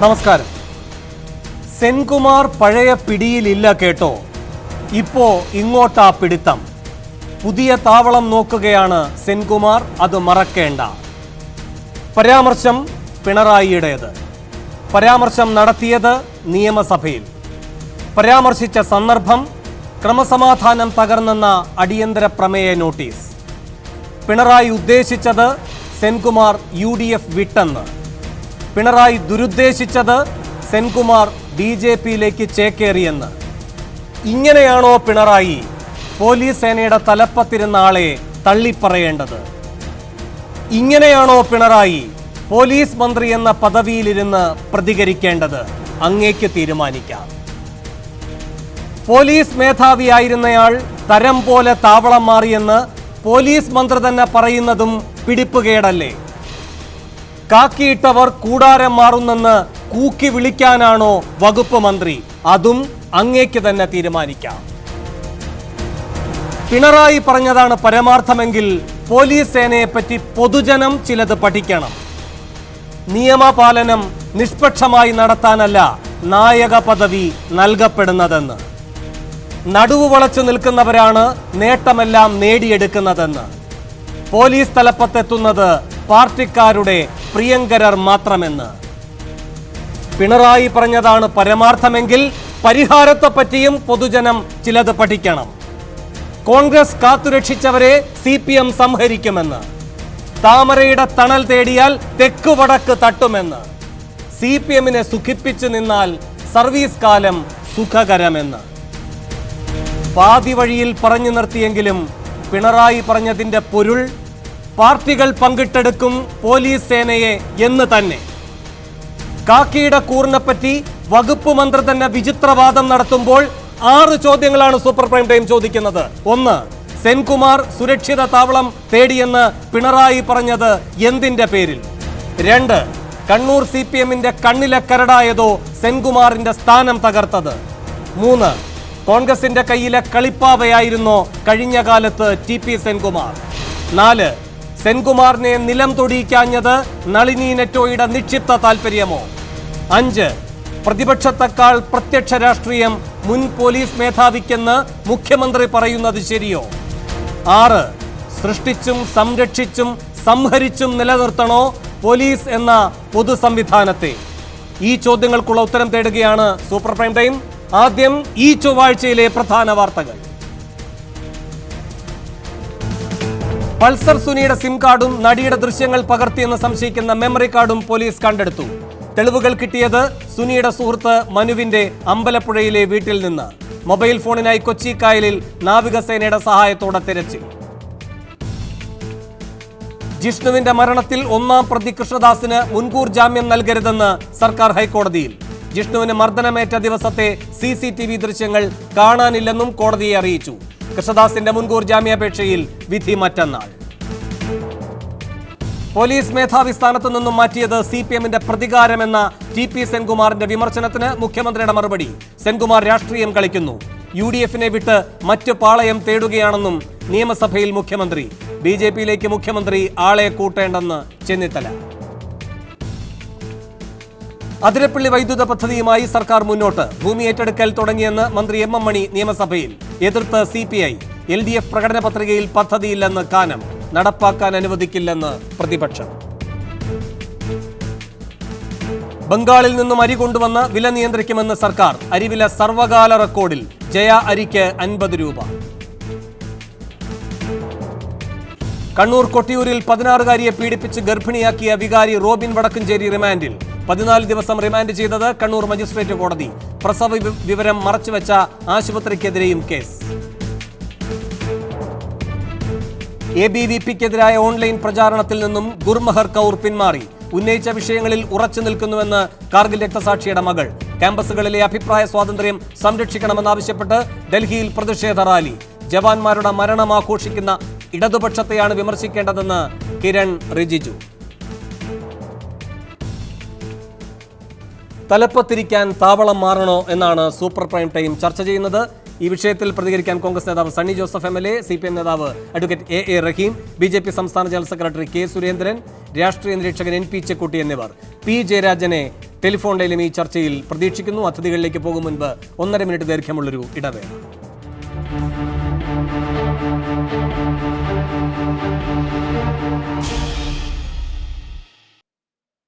നമസ്കാരം. സെൻകുമാർ പഴയ പിടിയിലില്ല കേട്ടോ. ഇപ്പോ ഇങ്ങോട്ടാ പിടുത്തം. പുതിയ താവളം നോക്കുകയാണ് സെൻകുമാർ, അത് മറക്കേണ്ട. പരാമർശം പിണറായിയുടേത്. പരാമർശം നടത്തിയത് നിയമസഭയിൽ. പരാമർശിച്ച സന്ദർഭം ക്രമസമാധാനം തകർന്നെന്ന അടിയന്തര പ്രമേയ നോട്ടീസ്. പിണറായി ഉദ്ദേശിച്ചത് സെൻകുമാർ UDF വിട്ടെന്ന്. പിണറായി ദുരുദ്ദേശിച്ചത് സെൻകുമാർ BJPയിലേക്ക് ചേക്കേറിയെന്ന്. ഇങ്ങനെയാണോ പിണറായി പോലീസ് സേനയുടെ തലപ്പത്തിരുന്ന ആളെ തള്ളിപ്പറയേണ്ടത്? ഇങ്ങനെയാണോ പിണറായി പോലീസ് മന്ത്രി എന്ന പദവിയിലിരുന്ന് പ്രതികരിക്കേണ്ടത്? അങ്ങേക്ക് തീരുമാനിക്കാം. പോലീസ് മേധാവിയായിരുന്നയാൾ തരം പോലെ താവളം മാറിയെന്ന് പോലീസ് മന്ത്രി തന്നെ പറയുന്നതും പിടിപ്പുകേടല്ലേ? കാക്കിയിട്ടവർ കൂടാരം മാറുന്നെന്ന് കൂക്കി വിളിക്കാനാണോ വകുപ്പ് മന്ത്രി? അതും അങ്ങേക്ക് തന്നെ തീരുമാനിക്കാം. പിണറായി പറഞ്ഞതാണ് പരമാർത്ഥമെങ്കിൽ പോലീസ് സേനയെപ്പറ്റി പൊതുജനം ചിലത് പഠിക്കണം. നിയമപാലനം നിഷ്പക്ഷമായി നടത്താനല്ല നായക പദവി നൽകപ്പെടുന്നതെന്ന്. നടുവ് വളച്ചു നിൽക്കുന്നവരാണ് നേട്ടമെല്ലാം നേടിയെടുക്കുന്നതെന്ന്. പോലീസ് തലപ്പത്തെത്തുന്നത് പാർട്ടിക്കാരുടെ പ്രിയങ്കരർ മാത്രമെന്ന്. പിണറായി പറഞ്ഞതാണ് പരമാർത്ഥമെങ്കിൽ പരിഹാരത്തെപ്പറ്റിയും പൊതുജനം ചിലത് പഠിക്കണം. കോൺഗ്രസ് കാത്തുരക്ഷിച്ചവരെ CPM സംഹരിക്കുമെന്ന്. താമരയുടെ തണൽ തേടിയാൽ തെക്ക് വടക്ക് തട്ടുമെന്ന്. CPMനെ സുഖിപ്പിച്ചു നിന്നാൽ സർവീസ് കാലം സുഖകരമെന്ന്. പാതി വഴിയിൽ പറഞ്ഞു നിർത്തിയെങ്കിലും പിണറായി പറഞ്ഞതിന്റെ പൊരുൾ പാർട്ടികൾ പങ്കിട്ടെടുക്കും പോലീസ് സേനയെ എന്ന് തന്നെ. കാക്കിയുടെ കൂറിനെപ്പറ്റി വകുപ്പ് മന്ത്രി തന്നെ വിചിത്രവാദം നടത്തുമ്പോൾ 6 ചോദ്യങ്ങളാണ് സൂപ്പർ പ്രൈം ടൈം ചോദിക്കുന്നത്. 1. സെൻകുമാർ സുരക്ഷിത താവളം തേടിയെന്ന് പിണറായി പറഞ്ഞത് എന്തിന്റെ പേരിൽ? 2. കണ്ണൂർ CPMന്റെ കണ്ണിലെ കരടായതോ സെൻകുമാറിന്റെ സ്ഥാനം തകർത്തത്? 3. കോൺഗ്രസിന്റെ കയ്യിലെ കളിപ്പാവയായിരുന്നോ കഴിഞ്ഞ കാലത്ത് TP സെൻകുമാർ? 4. സെൻകുമാറിനെ നിലം തൊടിയിക്കാഞ്ഞത് നളിനി നെറ്റോയുടെ നിക്ഷിപ്ത താല്പര്യമോ? 5. പ്രതിപക്ഷത്തെക്കാൾ പ്രത്യക്ഷ രാഷ്ട്രീയം മുൻ പോലീസ് മേധാവിക്കെന്ന് മുഖ്യമന്ത്രി പറയുന്നത് ശരിയോ? 6. സൃഷ്ടിച്ചും സംരക്ഷിച്ചും സംഹരിച്ചും നിലനിർത്തണോ പോലീസ് എന്ന പൊതു സംവിധാനത്തെ? ഈ ചോദ്യങ്ങൾക്കുള്ള ഉത്തരം തേടുകയാണ് സൂപ്പർ പ്രൈം ടൈം. ആദ്യം ഈ ചൊവ്വാഴ്ചയിലെ പ്രധാന വാർത്തകൾ. പൾസർ സുനിയുടെ സിം കാർഡും നടിയുടെ ദൃശ്യങ്ങൾ പകർത്തിയെന്ന് സംശയിക്കുന്ന മെമ്മറി കാർഡും പോലീസ് കണ്ടെടുത്തു. തെളിവുകൾ കിട്ടിയത് സുനിയുടെ സുഹൃത്ത് മനുവിന്റെ അമ്പലപ്പുഴയിലെ വീട്ടിൽ നിന്ന്. മൊബൈൽ ഫോണിനായി കൊച്ചി കായലിൽ നാവികസേനയുടെ സഹായത്തോടെ തിരച്ചിൽ. ജിഷ്ണുവിന്റെ മരണത്തിൽ 1-ാം പ്രതി കൃഷ്ണദാസിന് മുൻകൂർ ജാമ്യം നൽകരുതെന്ന് സർക്കാർ ഹൈക്കോടതിയിൽ. ജിഷ്ണുവിന് മർദ്ദനമേറ്റ ദിവസത്തെ CCTV ദൃശ്യങ്ങൾ കാണാനില്ലെന്നും കോടതിയെ അറിയിച്ചു. കൃഷ്ണദാസിന്റെ മുൻകൂർ ജാമ്യാപേക്ഷയിൽ വിധി മറ്റന്നാൾ. പോലീസ് മേധാവി സ്ഥാനത്ത് നിന്നും മാറ്റിയത് CPMന്റെ പ്രതികാരമെന്ന TP സെൻകുമാറിന്റെ വിമർശനത്തിന് മുഖ്യമന്ത്രിയുടെ മറുപടി. സെൻകുമാർ രാഷ്ട്രീയം കളിക്കുന്നു, UDFനെ വിട്ട് മറ്റു പാളയം തേടുകയാണെന്നും നിയമസഭയിൽ മുഖ്യമന്ത്രി. BJPയിലേക്ക് മുഖ്യമന്ത്രി ആളെ കൂട്ടേണ്ടെന്ന് ചെന്നിത്തല. അതിരപ്പള്ളി വൈദ്യുത പദ്ധതിയുമായി സർക്കാർ മുന്നോട്ട്. ഭൂമി ഏറ്റെടുക്കൽ തുടങ്ങിയെന്ന് മന്ത്രി MM മണി നിയമസഭയിൽ. എതിർത്ത് CPI. LDF പ്രകടന പത്രികയിൽ പദ്ധതിയില്ലെന്ന് കാനം. നടപ്പാക്കാൻ അനുവദിക്കില്ലെന്ന് പ്രതിപക്ഷം. ബംഗാളിൽ നിന്നും അരി കൊണ്ടുവന്ന് വില നിയന്ത്രിക്കുമെന്ന് സർക്കാർ. അരിവില സർവകാല റെക്കോർഡിൽ. ജയ അരിക്ക് 50 രൂപ. കണ്ണൂർ കൊട്ടിയൂരിൽ 16-കാരിയെ പീഡിപ്പിച്ച് ഗർഭിണിയാക്കിയ വികാരി റോബിൻ വടക്കഞ്ചേരി റിമാൻഡിൽ. 14 ദിവസം റിമാൻഡ് ചെയ്തത് കണ്ണൂർ മജിസ്ട്രേറ്റ് കോടതി. പ്രസവ വിവരം മറച്ചുവെച്ച ആശുപത്രിക്കെതിരെയും കേസ്. ABVPക്കെതിരായ ഓൺലൈൻ പ്രചാരണത്തിൽ നിന്നും ഗുർമഹർ കൗർ പിന്മാറി. ഉന്നയിച്ച വിഷയങ്ങളിൽ ഉറച്ചു നിൽക്കുന്നുവെന്ന് കാർഗിൽ രക്തസാക്ഷിയുടെ മകൾ. ക്യാമ്പസുകളിലെ അഭിപ്രായ സ്വാതന്ത്ര്യം സംരക്ഷിക്കണമെന്നാവശ്യപ്പെട്ട് ഡൽഹിയിൽ പ്രതിഷേധ റാലി. ജവാന്മാരുടെ മരണം ആഘോഷിക്കുന്ന ഇടതുപക്ഷത്തെയാണ് വിമർശിക്കേണ്ടതെന്ന് കിരൺ റിജിജു. തലപ്പത്തിരിക്കാൻ താവളം മാറണോ എന്നാണ് സൂപ്പർ പ്രൈം ടൈം ചർച്ച ചെയ്യുന്നത്. ഈ വിഷയത്തിൽ പ്രതികരിക്കാൻ കോൺഗ്രസ് നേതാവ് സണ്ണി ജോസഫ് MLA, CPM നേതാവ് അഡ്വക്കേറ്റ് A റഹീം, BJP സംസ്ഥാന ജനറൽ സെക്രട്ടറി K സുരേന്ദ്രൻ, രാഷ്ട്രീയ നിരീക്ഷകൻ NP ചെക്കുട്ടി എന്നിവർ. P ജയരാജനെ ടെലിഫോൺ ലൈനിലും ഈ ചർച്ചയിൽ പ്രതീക്ഷിക്കുന്നു. അതിഥികളിലേക്ക് പോകും മുൻപ് 1.5 മിനിറ്റ് ദൈർഘ്യമുള്ളൊരു ഇടവേള.